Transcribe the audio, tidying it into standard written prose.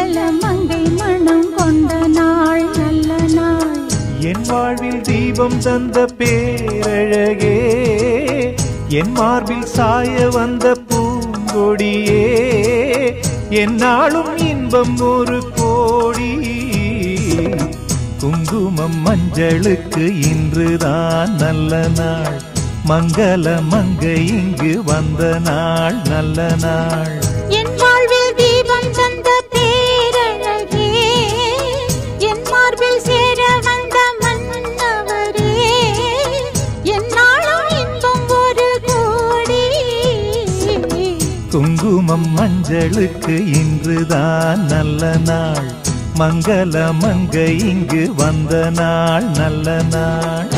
மங்கள மங்கை மனம் கொண்ட நாள் நல்ல நாள். என் வாழ்வில் தீபம் தந்த பேரழகே, என் மார்பில் சாய வந்த பூங்கொடியே, என்னாலும் இன்பம் ஒரு கோடி. குங்குமம் மஞ்சளுக்கு இன்றுதான் நல்ல நாள், மங்கள மங்கை இங்கு வந்த நாள் நல்ல நாள். என் வாழ்வில் தீபம் தந்த பேரழகே, என் மார்பில் சேர வந்த மன்னவரே, என்னாலும் இன்பம் ஒரு கோடி. குங்குமம் மஞ்சளுக்கு இன்றுதான் நல்ல நாள், மங்கள மங்கை இங்கு வந்த நாள் நல்ல நாள்.